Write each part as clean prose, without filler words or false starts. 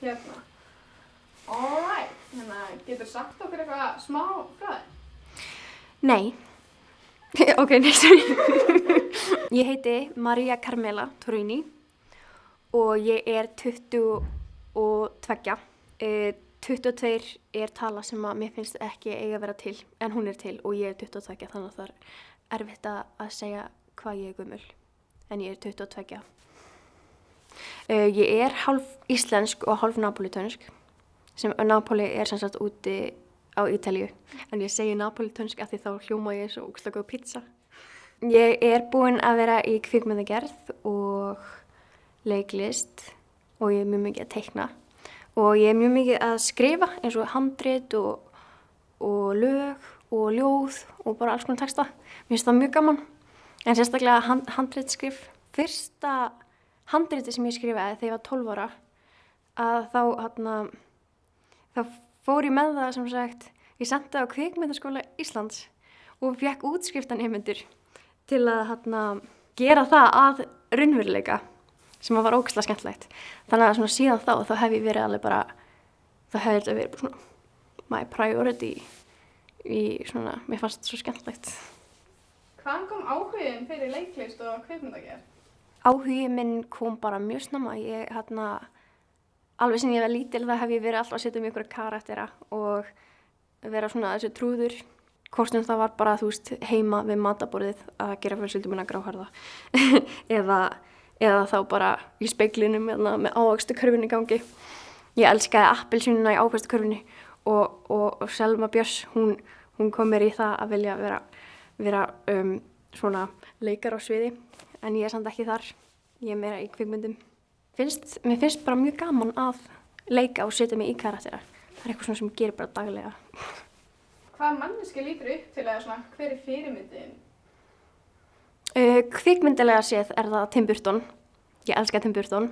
hérna. Alright, getur sagt okkur eitthvað smá frá þér? Nei. Ok, sorry. Ég heiti María Carmela Torini og ég er 22. 22 er tala sem að mér finnst ekki eiga að vera til, en hún er til og ég er 22, þannig að það er erfitt að segja hvað ég er gömul, en ég er 22. Ég er hálf íslensk og hálf napolítönsk, sem Napoli er sem sagt úti á Ítalíu, en ég segi napolítönsk af því þá hljóma ég svo ógeðslega góð pizza. Ég er búin að vera í kvikmyndagerð og leiklist og ég er mjög mikið að teikna og ég er mjög mikið að skrifa eins og handrit og lög og ljóð og bara alls konar texta. Mér finnst það mjög gaman, en sérstaklega handritskrif. Fyrsta handriti sem ég skrifaði þegar ég var 12 ára, að þá fór ég með það sem sagt, ég sendi það á Kvikmyndaskóla Íslands og fékk útskriftarnemendur til að gera það að raunveruleika, sem var ógeðslega skemmtilegt. Þannig að síðan þá hef ég verið alveg bara, það hefði þetta verið bara svona my priority í svona, mér fannst þetta svo skemmtilegt. Hvaðan kom áhugin fyrir leiklist og kvikmyndagerð? Áhugin minn kom bara mjög snemma. Ég alveg sem ég var lítil það hef ég verið alltaf að setja um einhverja karaktera og vera svona þessi trúður. Hvort sem það var bara, þú veist, heima við matarborðið að gera fjölskyldu mína gráhærða eða þá bara í speglinum með ávaxtakörfunni í gangi. Ég elskaði appelsínuna í ávaxtakörfunni og Selma Björns, hún kom mér í það að vilja vera svona leikar á sviði, en ég er samt ekki þar. Ég er meira í kvikmyndum. Mér finnst bara mjög gaman að leika og setja mig í karaktera. Það er eitthvað svona sem ég gerir bara daglega. Hvaða manneskja lítur upp til að svona, hver er fyrirmyndin? Kvikmyndalega séð er það Tim Burton. Ég elska Tim Burton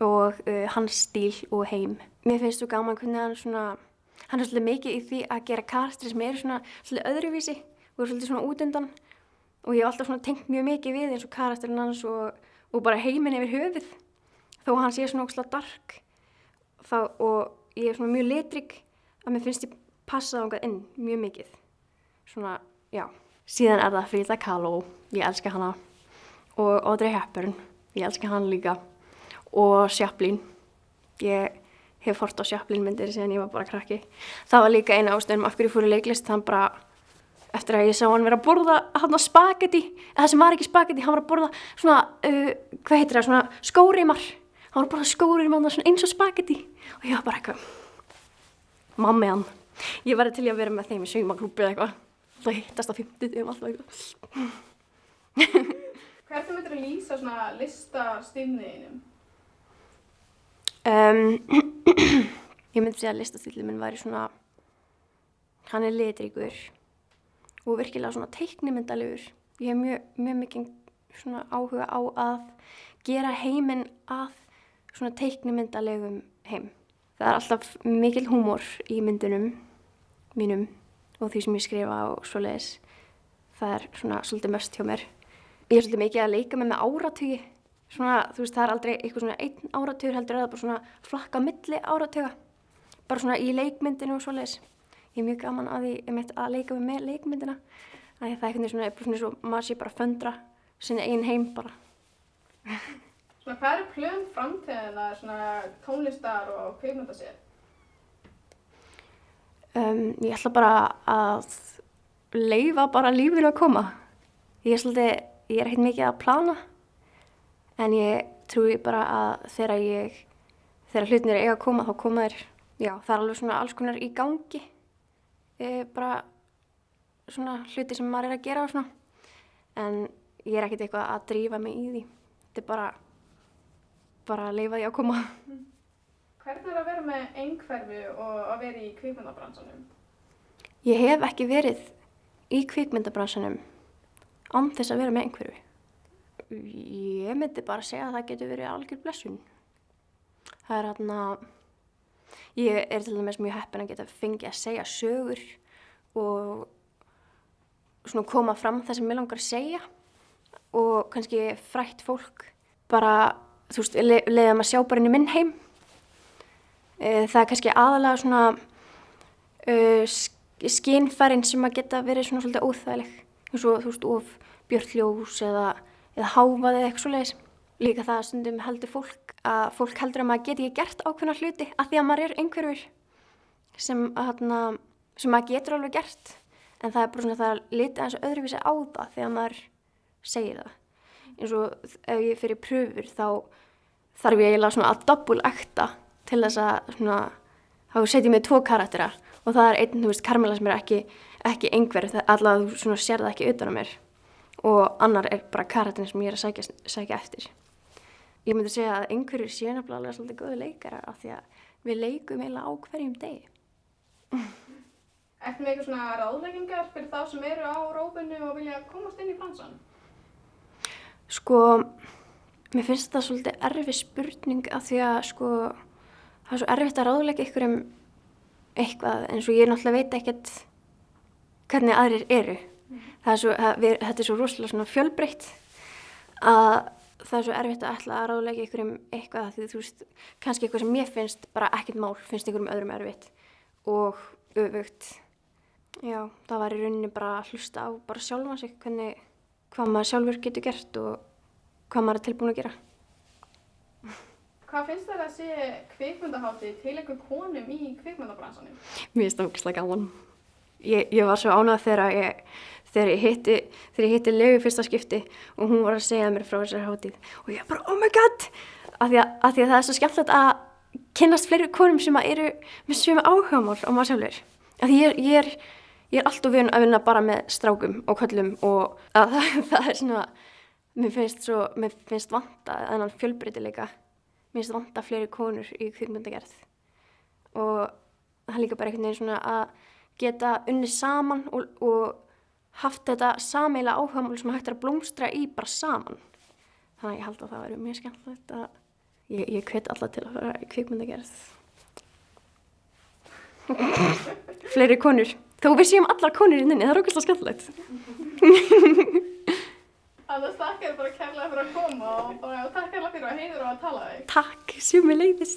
og hans stíl og heim. Mér finnst svo gaman hvernig hann er svolítið mikið í því að gera karakter sem eru svona svolítið öðruvísi og svolítið svona útundan. Og ég hef alltaf svona tengt mjög mikið við eins og karakterinn hans og bara heiminn yfir höfuð. Þó hann sé svona ógeðslega dark og ég er svona mjög litrík að mér finnst ég passa þangað inn mjög mikið. Svona, já. Síðan er það Frida Kahlo, ég elska hana. Og Audrey Hepburn, ég elska hana líka. Og Chaplin. Ég hef hort á Chaplin myndir síðan ég var bara krakki. Það var líka eina ástæðum af hverju ég fór í leiklist, hann bara eftir að ég sá hann vera að borða spagetti, eða það sem var ekki spagetti, hann var að borða svona, hvað heitir það, svona skóreimar. Hann var að borða skóreimar svona eins og spagetti. Og ég var bara eitthvað, mammi hann. Ég væri til í að vera með þeim í saumaklúbbi eða eitthvað. Það hittast á 50 alltaf eitthvað. Hvernig myndir þú lýsa svona listastílniðinum? Ég myndi segja að listastílinn minn væri svona, hann er litríkur og virkilega svona teiknimyndalegur. Ég hef mjög mikið svona áhuga á að gera heiminn að svona teiknimyndalegum heim. Það er alltaf mikil húmor í myndunum mínum og því sem ég skrifa og svoleiðis. Það er svona svolítið mest hjá mér. Ég er svolítið mikið að leika með áratugi. Svona, þú veist, það er aldrei eitthvað svona einn áratugur, heldur það bara svona flakka milli áratuga. Bara svona í leikmyndinu og svoleiðis. Ég er mjög gaman að því að leika með leikmyndina. Það er eitthvað svona svo maður sé bara föndra sinni eigin heim bara. Svona, hvað eru plön framtíðina svona tónlistar og kvikmyndasér? Ég ætla bara að leyfa bara lífinu að koma. Ég er ekkert mikið að plana, en ég trúi bara að þegar hlutinir eiga að koma, þá koma þeir. Já, það er alveg svona alls konar í gangi, bara svona hluti sem maður er að gera og svona, en ég er ekkert eitthvað að drífa mig í því. Þetta er bara að leyfa því að koma. Hvernig er að vera með einhverfu og að vera í kvikmyndabransanum? Ég hef ekki verið í kvikmyndabransanum án þess að vera með einhverfu. Ég myndi bara segja að það getur verið algjör blessun. Það er ég er til dæmis mjög heppin að geta fengið að segja sögur og svona koma fram það sem mig langar að segja og kannski frætt fólk bara, þú veist, leiða maður sjá bara inn í minn heim. Það er kannski aðalega svona skynfærin sem að geta verið svona svolítið óþægileg. Eins og þú veist, of björt ljós eða hávaði eða eitthvað svoleiðis. Líka það stundum heldur fólk heldur að maður geti ekki gert ákveðna hluti af því að maður er einhverfur sem maður getur alveg gert. En það er bara svona það að lita eins og öðruvísi á það þegar maður segir það. Eins og ef ég fyrir pröfur þá þarf ég eiginlega svona að double-acta til þess að svona, þá setjum ég 2 karaktera og það er einn, þú veist, Karmela sem er ekki einhver, allavega þú svona sér það ekki utan á mér og annar er bara karakterin sem ég er að sækja eftir. Ég myndi segja að einhverjir séu nefnilega svolítið góðu leikarar af því að við leikum eiginlega á hverjum degi. Ertu með eitthvað svona ráðleggingar fyrir þá sem eru á rófinu og vilja komast inn í bransann? Sko, mér finnst það svolítið erfið spurning af því að sko, það er svo erfitt að ráðleggja einhverjum eitthvað eins og ég náttúrulega veit ekkert hvernig aðrir eru. Þetta er svo rosalega svona fjölbreytt að það er svo erfitt að ætla að ráðleggja einhverjum eitthvað því þú veist, kannski eitthvað sem mér finnst bara ekkert mál, finnst einhverjum öðrum erfitt og öfugt. Já, það var í rauninni bara að hlusta á bara sjálfan sig, hvað maður sjálfur getur gert og hvað maður er tilbúin að gera. Hvað finnst þér að sé kvikmyndahátíð til einhver konum í kvikmyndabransanum? Mér finnst það ógeðslega gaman. Ég var svo ánægð þegar ég hitti Legu í fyrsta skipti og hún var að segja mér frá þessari hátíð og ég bara, oh my god! Af því að það er svo skemmtilegt að kynnast fleiri konum sem eru með sömu áhugamál á maður sjálfur. Af því ég er alltaf vön að vinna bara með strákum og köllum og það er svona, mér finnst vanta þennan fjölbreytileika. Mér finnst vanta fleiri konur í kvikmyndagerð og það er líka bara einhvern veginn svona að geta unnið saman og haft þetta sameiginlega áhugamál sem hægt er að blómstra í bara saman. Þannig að ég held að það væri mjög skemmtilegt að ég hvet alla til að fara í kvikmyndagerð. Fleiri konur. Þó við séum allar konur í nynni, það er ógeðslega skemmtilegt. Annars takk bara kærlega fyrir að koma og takk kærlega fyrir að heiður og að tala þig. Takk, sömuleiðis.